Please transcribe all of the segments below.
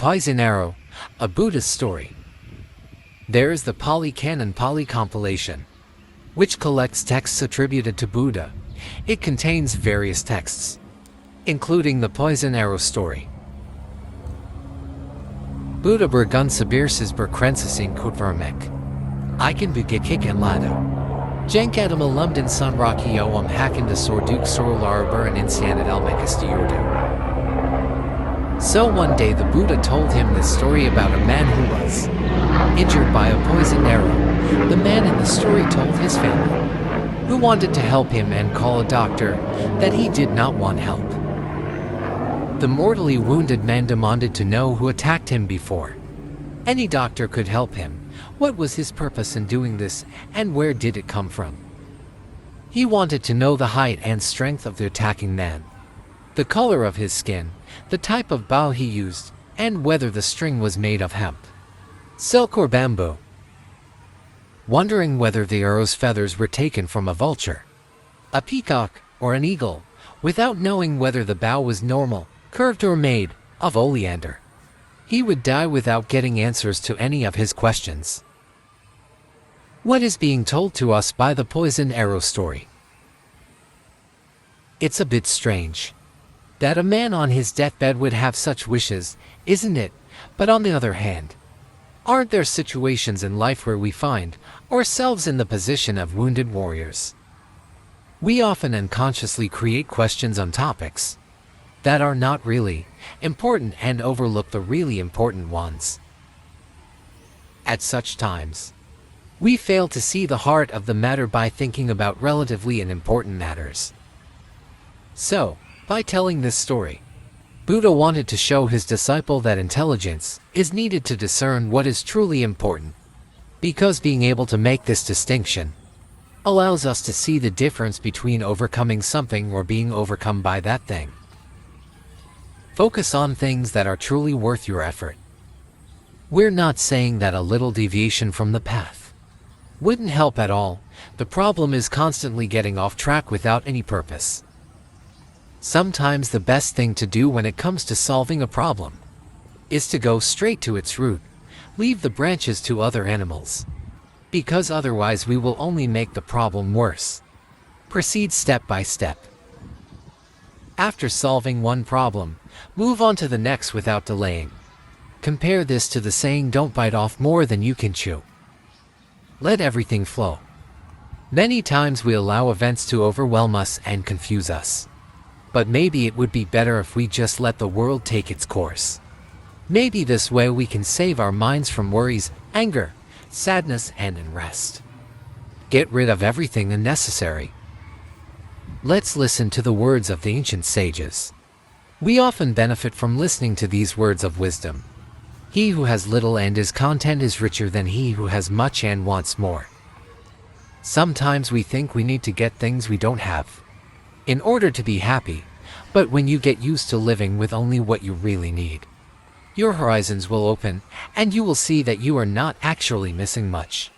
Poison Arrow, a Buddhist story. There is the Pali Canon Pali compilation, which collects texts attributed to Buddha. It contains various texts, including the Poison Arrow story. Buddha bergun sabirsis berkrensis kutvermek. Ikan bugikik en lado. Jenkadam alumdan sunraki oam hakan de sorduk sorularaber and insanit elmekistiyurdu. So one day the Buddha told him this story about a man who was injured by a poisoned arrow. The man in the story told his family, who wanted to help him and call a doctor, that he did not want help. The mortally wounded man demanded to know who attacked him before any doctor could help him. What was his purpose in doing this, and where did it come from? He wanted to know the height and strength of the attacking man, the color of his skin, the type of bow he used, and whether the string was made of hemp, silk or bamboo. Wondering whether the arrow's feathers were taken from a vulture, a peacock, or an eagle, without knowing whether the bow was normal, curved or made of oleander, he would die without getting answers to any of his questions. What is being told to us by the Poison Arrow story? It's a bit strange that a man on his deathbed would have such wishes, isn't it? But on the other hand, aren't there situations in life where we find ourselves in the position of wounded warriors? We often unconsciously create questions on topics that are not really important and overlook the really important ones. At such times, we fail to see the heart of the matter by thinking about relatively unimportant matters. So, by telling this story, Buddha wanted to show his disciple that intelligence is needed to discern what is truly important, because being able to make this distinction allows us to see the difference between overcoming something or being overcome by that thing. Focus on things that are truly worth your effort. We're not saying that a little deviation from the path wouldn't help at all. The problem is constantly getting off track without any purpose. Sometimes the best thing to do when it comes to solving a problem is to go straight to its root. Leave the branches to other animals, because otherwise we will only make the problem worse. Proceed step by step. After solving one problem, move on to the next without delaying. Compare this to the saying, don't bite off more than you can chew. Let everything flow. Many times we allow events to overwhelm us and confuse us. But maybe it would be better if we just let the world take its course. Maybe this way we can save our minds from worries, anger, sadness, and unrest. Get rid of everything unnecessary. Let's listen to the words of the ancient sages. We often benefit from listening to these words of wisdom. He who has little and is content is richer than he who has much and wants more. Sometimes we think we need to get things we don't have in order to be happy, but when you get used to living with only what you really need, your horizons will open and you will see that you are not actually missing much.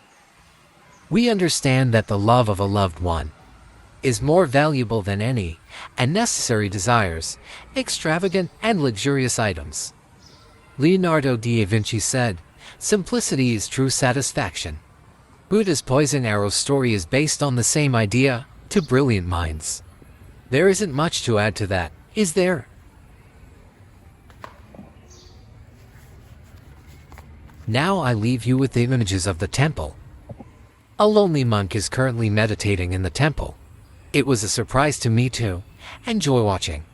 We understand that the love of a loved one is more valuable than any unnecessary desires, extravagant and luxurious items. Leonardo da Vinci said, "Simplicity is true satisfaction." Buddha's Poison Arrow story is based on the same idea, to brilliant minds. There isn't much to add to that, is there? Now I leave you with the images of the temple. A lonely monk is currently meditating in the temple. It was a surprise to me too. Enjoy watching.